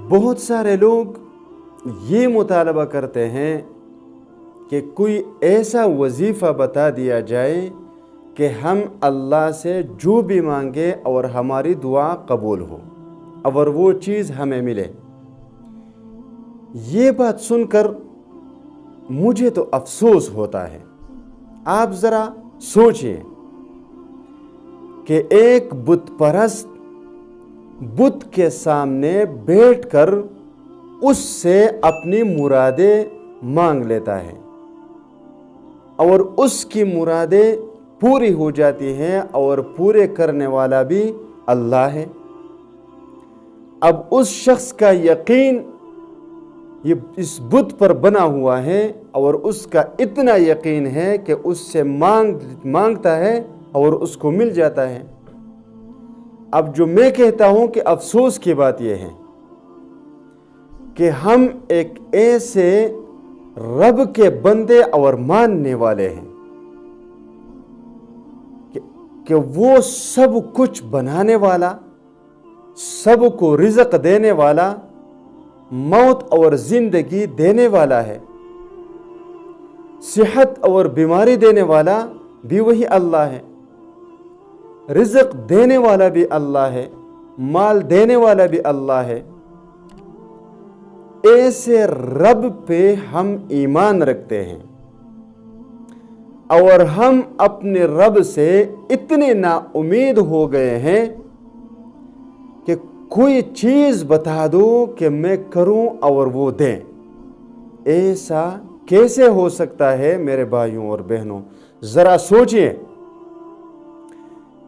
بہت سارے لوگ یہ مطالبہ کرتے ہیں کہ کوئی ایسا وظیفہ بتا دیا جائے کہ ہم اللہ سے جو بھی مانگے اور ہماری دعا قبول ہو اور وہ چیز ہمیں ملے۔ یہ بات سن کر مجھے تو افسوس ہوتا ہے۔ آپ ذرا سوچئے کہ ایک بت پرست بت کے سامنے بیٹھ کر اس سے اپنی مرادیں مانگ لیتا ہے اور اس کی مرادیں پوری ہو جاتی ہیں اور پورے کرنے والا بھی اللہ ہے۔ اب اس شخص کا یقین اس بت پر بنا ہوا ہے اور اس کا اتنا یقین ہے کہ اس سے مانگتا ہے اور اس کو مل جاتا ہے۔ اب جو میں کہتا ہوں کہ افسوس کی بات یہ ہے کہ ہم ایک ایسے رب کے بندے اور ماننے والے ہیں کہ وہ سب کچھ بنانے والا، سب کو رزق دینے والا، موت اور زندگی دینے والا ہے، صحت اور بیماری دینے والا بھی وہی اللہ ہے، رزق دینے والا بھی اللہ ہے، مال دینے والا بھی اللہ ہے۔ ایسے رب پہ ہم ایمان رکھتے ہیں اور ہم اپنے رب سے اتنے نا امید ہو گئے ہیں کہ کوئی چیز بتا دو کہ میں کروں اور وہ دیں۔ ایسا کیسے ہو سکتا ہے میرے بھائیوں اور بہنوں؟ ذرا سوچئے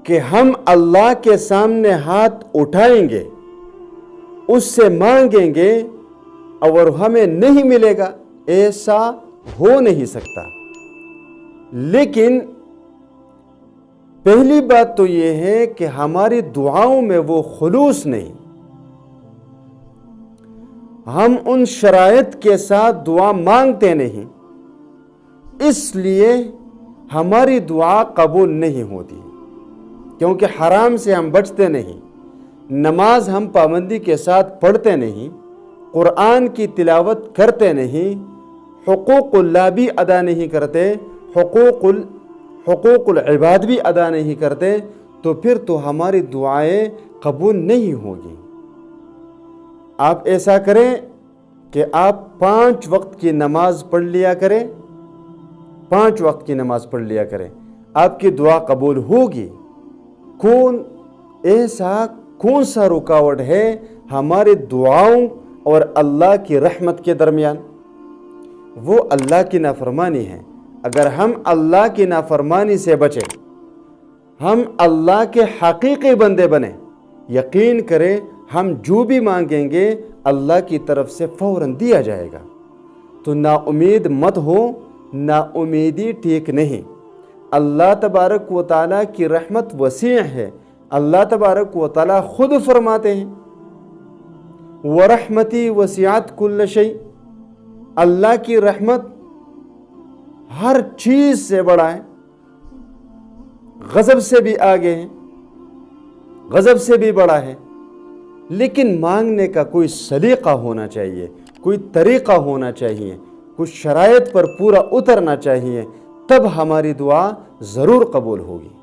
کہ ہم اللہ کے سامنے ہاتھ اٹھائیں گے، اس سے مانگیں گے اور ہمیں نہیں ملے گا، ایسا ہو نہیں سکتا۔ لیکن پہلی بات تو یہ ہے کہ ہماری دعاؤں میں وہ خلوص نہیں، ہم ان شرائط کے ساتھ دعا مانگتے نہیں، اس لیے ہماری دعا قبول نہیں ہوتی، کیونکہ حرام سے ہم بچتے نہیں، نماز ہم پابندی کے ساتھ پڑھتے نہیں، قرآن کی تلاوت کرتے نہیں، حقوق اللہ بھی ادا نہیں کرتے، حقوق العباد بھی ادا نہیں کرتے، تو پھر تو ہماری دعائیں قبول نہیں ہوگی۔ آپ ایسا کریں کہ آپ 5 وقت کی نماز پڑھ لیا کریں، 5 وقت کی نماز پڑھ لیا کریں، آپ کی دعا قبول ہوگی۔ کون سا رکاوٹ ہے ہماری دعاؤں اور اللہ کی رحمت کے درمیان؟ وہ اللہ کی نافرمانی ہے۔ اگر ہم اللہ کی نافرمانی سے بچیں، ہم اللہ کے حقیقی بندے بنیں، یقین کریں ہم جو بھی مانگیں گے اللہ کی طرف سے فوراً دیا جائے گا۔ تو نا امید مت ہو، نا امیدی ٹھیک نہیں۔ اللہ تبارک و تعالیٰ کی رحمت وسیع ہے۔ اللہ تبارک و تعالیٰ خود فرماتے ہیں وَرَحْمَتِي وَسِعَتْ كُلَّ شَيْءٍ، اللہ کی رحمت ہر چیز سے بڑا ہے، غضب سے بھی آگے ہے، غضب سے بھی بڑا ہے۔ لیکن مانگنے کا کوئی سلیقہ ہونا چاہیے، کوئی طریقہ ہونا چاہیے، کچھ شرائط پر پورا اترنا چاہیے، تب ہماری دعا ضرور قبول ہوگی۔